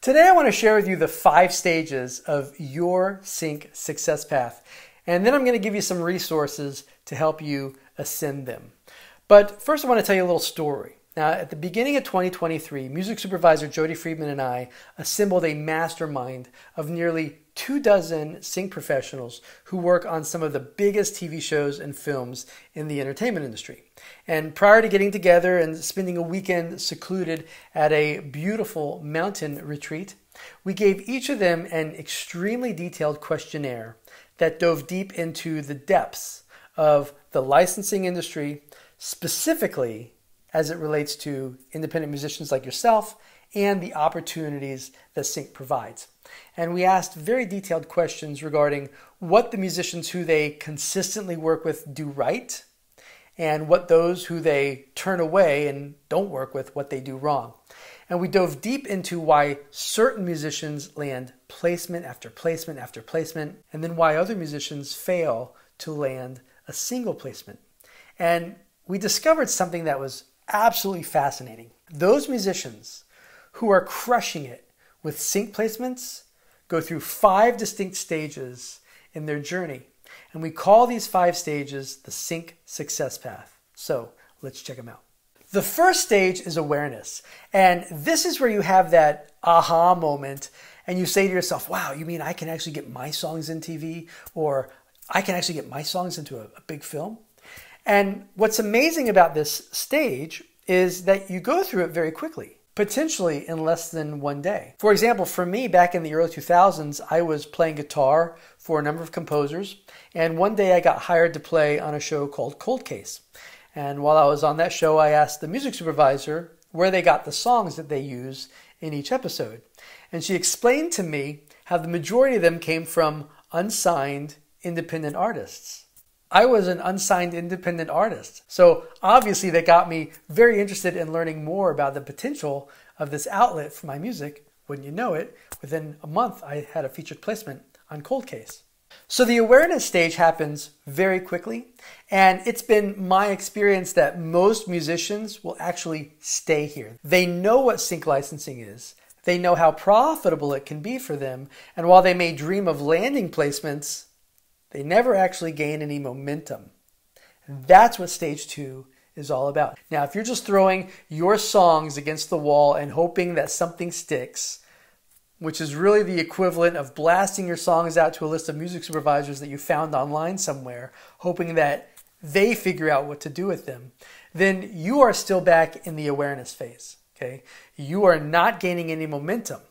Today I want to share with you the 5 stages of your sync success path, and then I'm going to give you some resources to help you ascend them. But first I want to tell you a little story. Now, at the beginning of 2023, music supervisor Jody Friedman and I assembled a mastermind of nearly 24 sync professionals who work on some of the biggest TV shows and films in the entertainment industry. And prior to getting together and spending a weekend secluded at a beautiful mountain retreat, we gave each of them an extremely detailed questionnaire that dove deep into the depths of the licensing industry, specifically as it relates to independent musicians like yourself and the opportunities that sync provides. And we asked very detailed questions regarding what the musicians who they consistently work with do right, and what those who they turn away and don't work with, what they do wrong. And we dove deep into why certain musicians land placement after placement after placement, and then why other musicians fail to land a single placement. And we discovered something that was absolutely fascinating. Those musicians who are crushing it with sync placements go through 5 distinct stages in their journey. And we call these 5 stages the sync success path. So let's check them out. The first stage is awareness. And this is where you have that aha moment and you say to yourself, wow, you mean I can actually get my songs in TV? Or I can actually get my songs into a big film? And what's amazing about this stage is that you go through it very quickly, potentially in less than one day. For example, for me, back in the early 2000s, I was playing guitar for a number of composers, and one day I got hired to play on a show called Cold Case. And while I was on that show, I asked the music supervisor where they got the songs that they use in each episode. And she explained to me how the majority of them came from unsigned independent artists. I was an unsigned independent artist. So obviously that got me very interested in learning more about the potential of this outlet for my music. Wouldn't you know it, within a month I had a featured placement on Cold Case. So the awareness stage happens very quickly, and it's been my experience that most musicians will actually stay here. They know what sync licensing is. They know how profitable it can be for them, and while they may dream of landing placements, they never actually gain any momentum. That's what stage 2 is all about. Now, if you're just throwing your songs against the wall and hoping that something sticks, which is really the equivalent of blasting your songs out to a list of music supervisors that you found online somewhere, hoping that they figure out what to do with them, then you are still back in the awareness phase. Okay? You are not gaining any momentum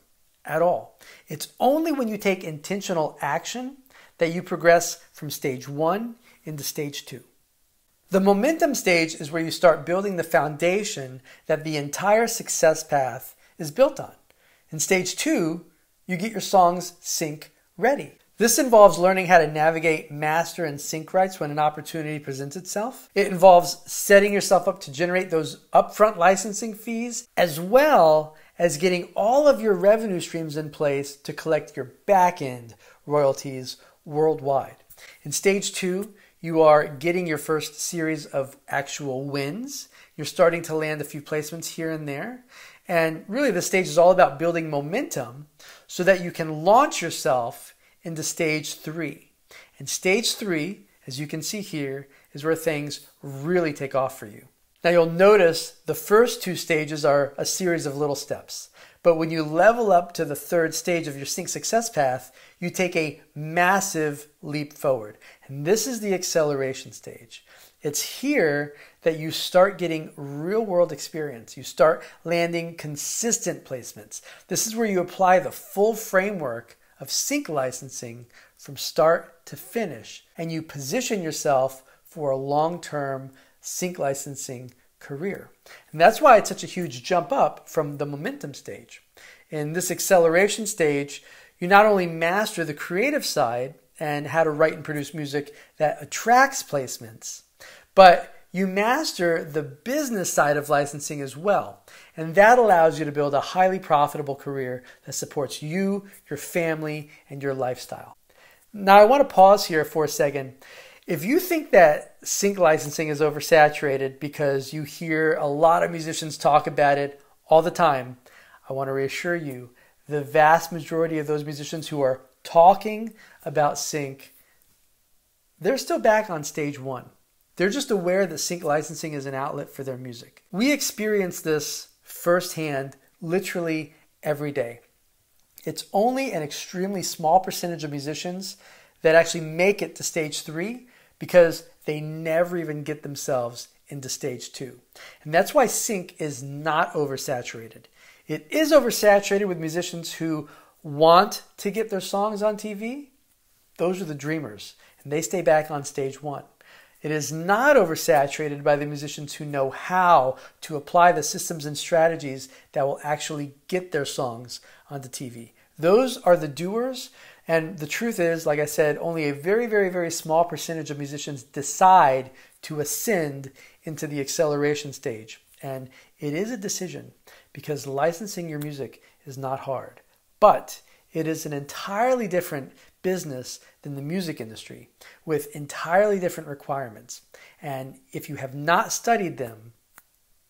at all. It's only when you take intentional action that you progress from stage 1 into stage 2. The momentum stage is where you start building the foundation that the entire success path is built on. In stage 2, you get your songs sync ready. This involves learning how to navigate master and sync rights when an opportunity presents itself. It involves setting yourself up to generate those upfront licensing fees, as well as getting all of your revenue streams in place to collect your back-end royalties worldwide. In stage 2, you are getting your first series of actual wins. You're starting to land a few placements here and there. And really the stage is all about building momentum so that you can launch yourself into stage 3. And stage 3, as you can see here, is where things really take off for you. Now you'll notice the first 2 stages are a series of little steps. But when you level up to the 3rd stage of your sync success path, you take a massive leap forward. And this is the acceleration stage. It's here that you start getting real-world experience. You start landing consistent placements. This is where you apply the full framework of sync licensing from start to finish, and you position yourself for a long-term sync licensing career. And that's why it's such a huge jump up from the momentum stage. In this acceleration stage, you not only master the creative side and how to write and produce music that attracts placements, but you master the business side of licensing as well. And that allows you to build a highly profitable career that supports you, your family, and your lifestyle. Now I want to pause here for a second. If you think that sync licensing is oversaturated because you hear a lot of musicians talk about it all the time, I want to reassure you the vast majority of those musicians who are talking about sync, they're still back on stage one. They're just aware that sync licensing is an outlet for their music. We experience this firsthand literally every day. It's only an extremely small percentage of musicians that actually make it to stage three because they never even get themselves into stage two. And that's why sync is not oversaturated. It is oversaturated with musicians who want to get their songs on TV. Those are the dreamers, and they stay back on stage one. It is not oversaturated by the musicians who know how to apply the systems and strategies that will actually get their songs onto TV. Those are the doers, and the truth is, like I said, only a very, very, very small percentage of musicians decide to ascend into the acceleration stage. And it is a decision because licensing your music is not hard, but it is an entirely different business than the music industry with entirely different requirements. And if you have not studied them,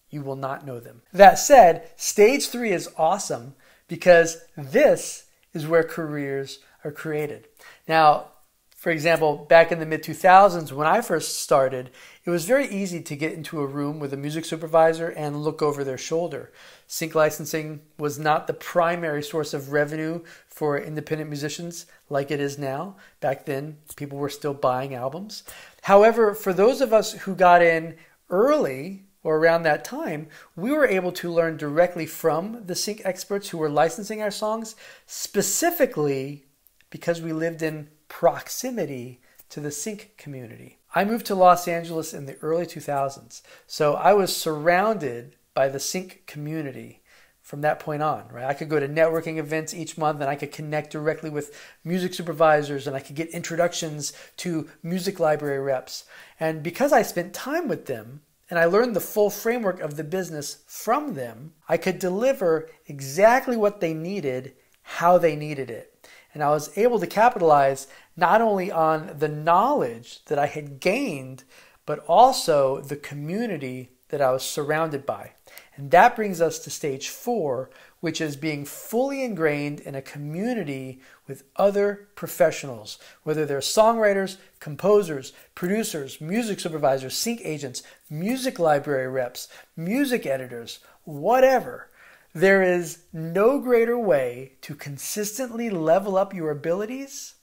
you will not know them. That said, stage three is awesome because this is where careers are created. Now, for example, back in the mid-2000s when I first started, it was very easy to get into a room with a music supervisor and look over their shoulder. Sync licensing was not the primary source of revenue for independent musicians like it is now. Back then, people were still buying albums. However, for those of us who got in early or around that time, we were able to learn directly from the sync experts who were licensing our songs, specifically because we lived in proximity to the sync community. I moved to Los Angeles in the early 2000s, so I was surrounded by the sync community from that point on, right? I could go to networking events each month and I could connect directly with music supervisors and I could get introductions to music library reps. And because I spent time with them and I learned the full framework of the business from them, I could deliver exactly what they needed, how they needed it. And I was able to capitalize not only on the knowledge that I had gained, but also the community that I was surrounded by. And that brings us to stage four, which is being fully ingrained in a community with other professionals, whether they're songwriters, composers, producers, music supervisors, sync agents, music library reps, music editors, whatever. There is no greater way to consistently level up your abilities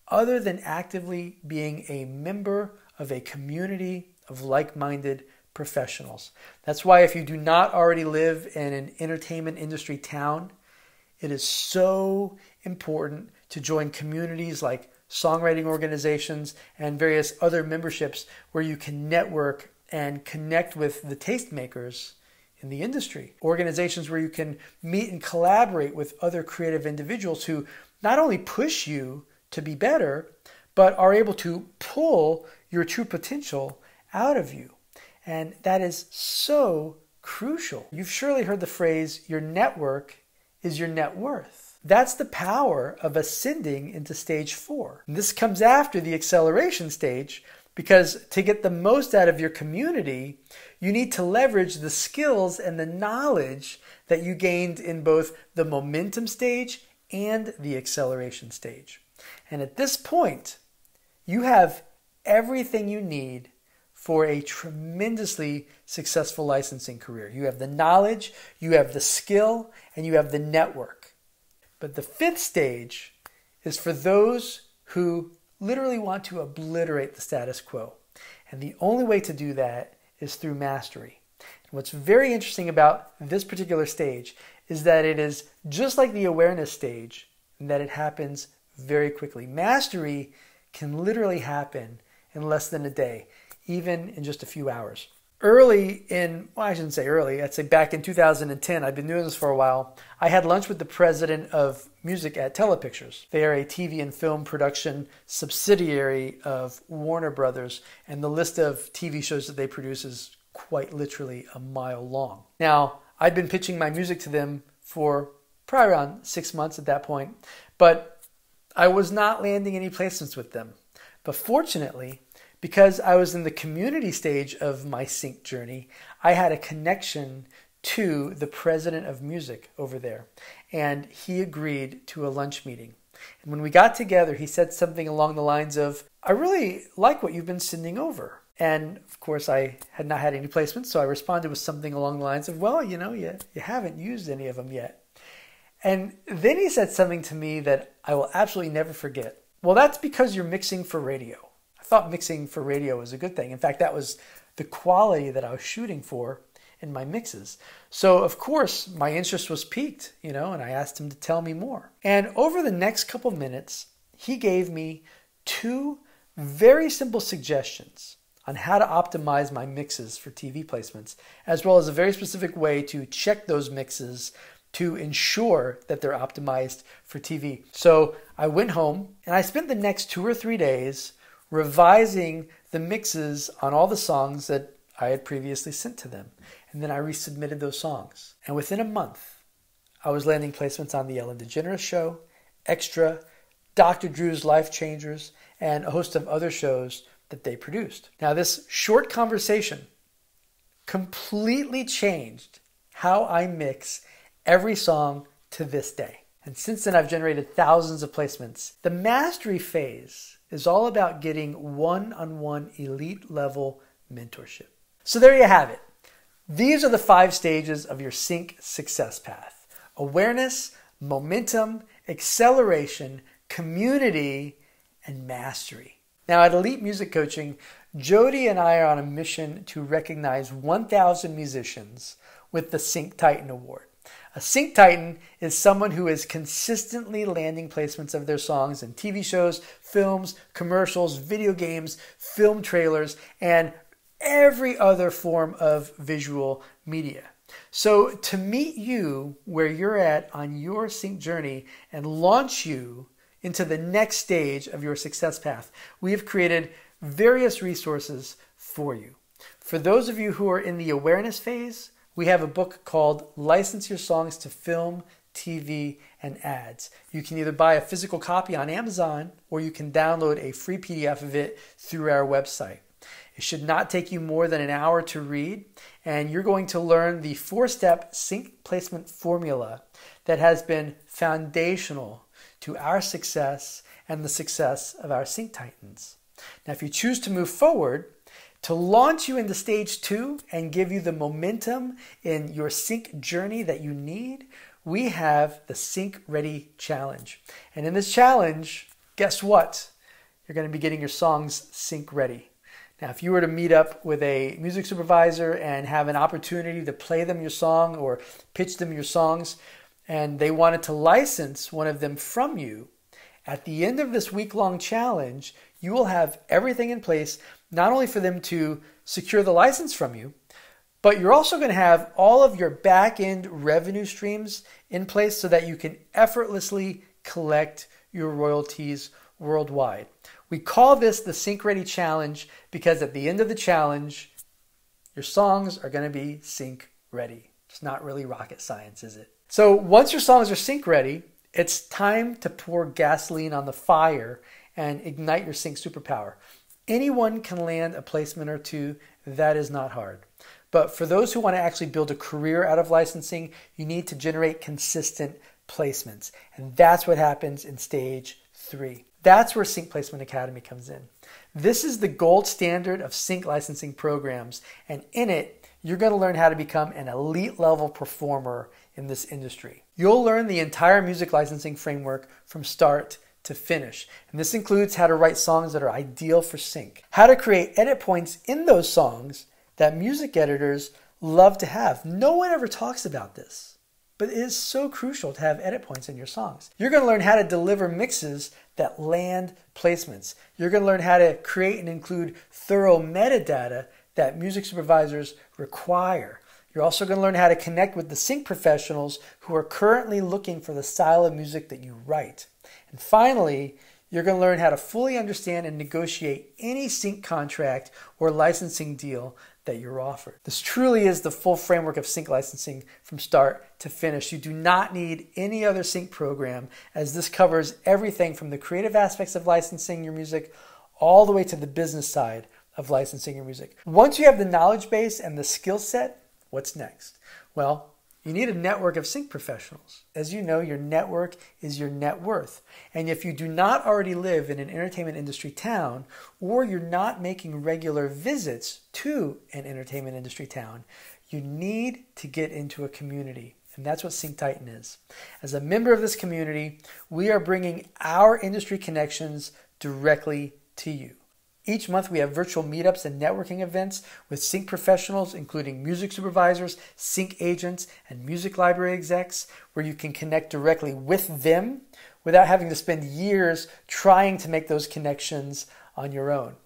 other than actively being a member of a community of like-minded professionals. That's why if you do not already live in an entertainment industry town, it is so important to join communities like songwriting organizations and various other memberships where you can network and connect with the tastemakers in the industry. Organizations where you can meet and collaborate with other creative individuals who not only push you to be better, but are able to pull your true potential out of you. And that is so crucial. You've surely heard the phrase, your network is your net worth. That's the power of ascending into stage four. And this comes after the acceleration stage, because to get the most out of your community, you need to leverage the skills and the knowledge that you gained in both the momentum stage and the acceleration stage. And at this point, you have everything you need for a tremendously successful licensing career. You have the knowledge, you have the skill, and you have the network. But the fifth stage is for those who literally want to obliterate the status quo. And the only way to do that is through mastery. And what's very interesting about this particular stage is that it is just like the awareness stage, and that it happens very quickly. Mastery can literally happen in less than a day, even in just a few hours. Early in, well, I shouldn't say early, I'd say back in 2010, I've been doing this for a while, I had lunch with the president of music at Telepictures. They are a TV and film production subsidiary of Warner Brothers, and the list of TV shows that they produce is quite literally a mile long. Now, I'd been pitching my music to them for probably around 6 months at that point, but I was not landing any placements with them. But fortunately, because I was in the community stage of my sync journey, I had a connection to the president of music over there, and he agreed to a lunch meeting. And when we got together, he said something along the lines of, "I really like what you've been sending over." And of course, I had not had any placements, so I responded with something along the lines of, "Well, you haven't used any of them yet." And then he said something to me that I will absolutely never forget. "Well, that's because you're mixing for radio." I thought mixing for radio was a good thing. In fact, that was the quality that I was shooting for in my mixes. So of course my interest was piqued, and I asked him to tell me more. And over the next couple minutes, he gave me 2 very simple suggestions on how to optimize my mixes for TV placements, as well as a very specific way to check those mixes to ensure that they're optimized for TV. So I went home and I spent the next 2 or 3 days revising the mixes on all the songs that I had previously sent to them. And then I resubmitted those songs. And within a month, I was landing placements on The Ellen DeGeneres Show, Extra, Dr. Drew's Life Changers, and a host of other shows that they produced. Now, this short conversation completely changed how I mix every song to this day. And since then, I've generated thousands of placements. The mastery phase is all about getting one-on-one elite level mentorship. So there you have it. These are the 5 stages of your sync success path: awareness, momentum, acceleration, community, and mastery. Now at Elite Music Coaching, Jody and I are on a mission to recognize 1,000 musicians with the Syn Titan Award. A Syn Titan is someone who is consistently landing placements of their songs in TV shows, films, commercials, video games, film trailers, and every other form of visual media. So to meet you where you're at on your sync journey and launch you into the next stage of your success path, we have created various resources for you. For those of you who are in the awareness phase, we have a book called License Your Songs to Film, TV, and Ads. You can either buy a physical copy on Amazon or you can download a free PDF of it through our website. It should not take you more than an hour to read, and you're going to learn the 4-step sync placement formula that has been foundational to our success and the success of our Syn Titans. Now, if you choose to move forward, to launch you into stage 2 and give you the momentum in your sync journey that you need, we have the Sync Ready Challenge. And in this challenge, guess what? You're going to be getting your songs sync ready. Now, if you were to meet up with a music supervisor and have an opportunity to play them your song or pitch them your songs, and they wanted to license one of them from you, at the end of this week-long challenge, you will have everything in place, not only for them to secure the license from you, but you're also going to have all of your back-end revenue streams in place so that you can effortlessly collect your royalties worldwide. We call this the Sync Ready Challenge because at the end of the challenge, your songs are going to be sync ready. It's not really rocket science, is it? So once your songs are sync ready, it's time to pour gasoline on the fire and ignite your sync superpower. Anyone can land a placement or 2. That is not hard. But for those who want to actually build a career out of licensing, you need to generate consistent placements. And that's what happens in stage 3. That's where Sync Placement Academy comes in. This is the gold standard of sync licensing programs, and in it, you're going to learn how to become an elite level performer in this industry. You'll learn the entire music licensing framework from start to finish, and this includes how to write songs that are ideal for sync, how to create edit points in those songs that music editors love to have. No one ever talks about this, but it is so crucial to have edit points in your songs. You're going to learn how to deliver mixes that land placements. You're going to learn how to create and include thorough metadata that music supervisors require. You're also going to learn how to connect with the sync professionals who are currently looking for the style of music that you write. And finally, you're going to learn how to fully understand and negotiate any sync contract or licensing deal that you're offered. This truly is the full framework of sync licensing from start to finish. You do not need any other sync program, as this covers everything from the creative aspects of licensing your music all the way to the business side of licensing your music. Once you have the knowledge base and the skill set, what's next? Well, you need a network of sync professionals. As you know, your network is your net worth. And if you do not already live in an entertainment industry town, or you're not making regular visits to an entertainment industry town, you need to get into a community. And that's what Syn Titan is. As a member of this community, we are bringing our industry connections directly to you. Each month we have virtual meetups and networking events with sync professionals, including music supervisors, sync agents, and music library execs, where you can connect directly with them without having to spend years trying to make those connections on your own.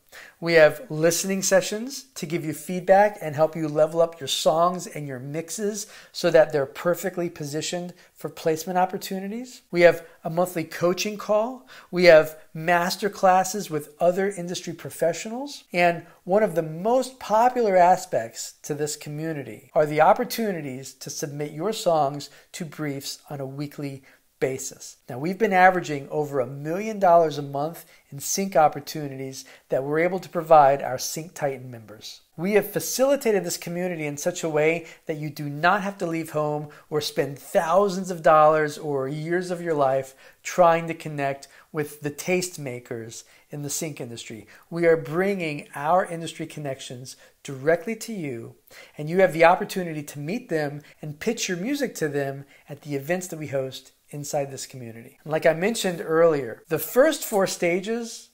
We have listening sessions to give you feedback and help you level up your songs and your mixes so that they're perfectly positioned for placement opportunities. We have a monthly coaching call. We have master classes with other industry professionals. And one of the most popular aspects to this community are the opportunities to submit your songs to briefs on a weekly basis. Now, we've been averaging over $1 million a month in sync opportunities that we're able to provide our Syn Titan members. We have facilitated this community in such a way that you do not have to leave home or spend thousands of dollars or years of your life trying to connect with the tastemakers in the sync industry. We are bringing our industry connections directly to you, and you have the opportunity to meet them and pitch your music to them at the events that we host inside this community. And like I mentioned earlier, the first 4 stages,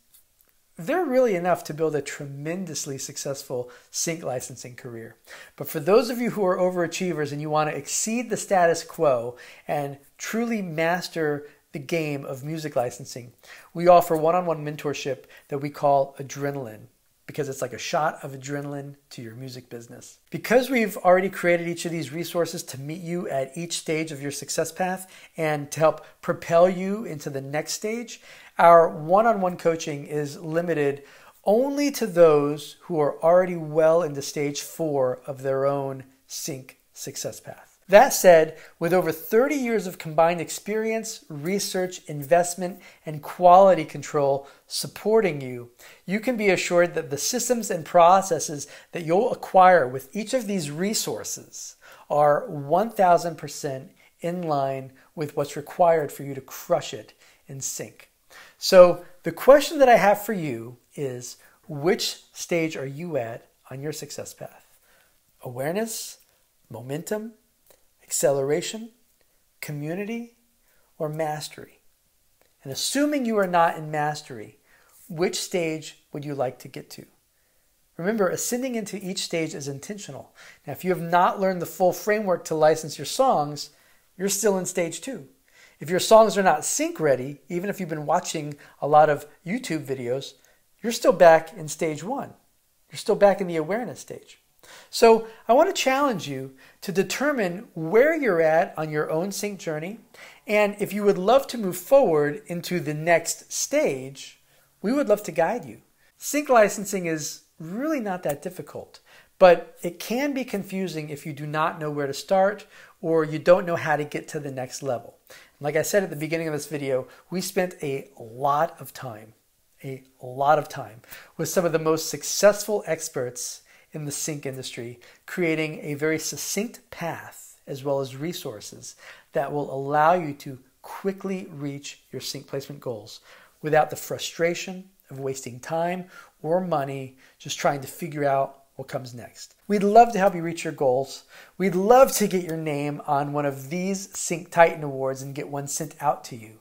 they're really enough to build a tremendously successful sync licensing career. But for those of you who are overachievers and you want to exceed the status quo and truly master the game of music licensing, we offer one-on-one mentorship that we call Adrenaline, because it's like a shot of adrenaline to your music business. Because we've already created each of these resources to meet you at each stage of your success path and to help propel you into the next stage, our one-on-one coaching is limited only to those who are already well into stage 4 of their own sync success path. That said, with over 30 years of combined experience, research, investment, and quality control supporting you, you can be assured that the systems and processes that you'll acquire with each of these resources are 1000% in line with what's required for you to crush it in sync. So the question that I have for you is, which stage are you at on your success path? Awareness, momentum, acceleration, community, or mastery? And assuming you are not in mastery, which stage would you like to get to? Remember, ascending into each stage is intentional. Now, if you have not learned the full framework to license your songs, you're still in stage 2. If your songs are not sync ready, even if you've been watching a lot of YouTube videos, you're still back in stage 1. You're still back in the awareness stage. So I want to challenge you to determine where you're at on your own sync journey, and if you would love to move forward into the next stage, we would love to guide you. Sync licensing is really not that difficult, but it can be confusing if you do not know where to start or you don't know how to get to the next level. Like I said at the beginning of this video, we spent a lot of time with some of the most successful experts in the sync industry, creating a very succinct path as well as resources that will allow you to quickly reach your sync placement goals without the frustration of wasting time or money just trying to figure out what comes next. We'd love to help you reach your goals. We'd love to get your name on one of these Syn Titan Awards and get one sent out to you.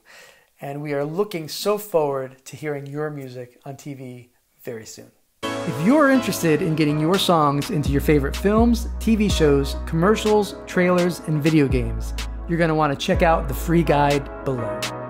And we are looking so forward to hearing your music on TV very soon. If you're interested in getting your songs into your favorite films, TV shows, commercials, trailers, and video games, you're going to want to check out the free guide below.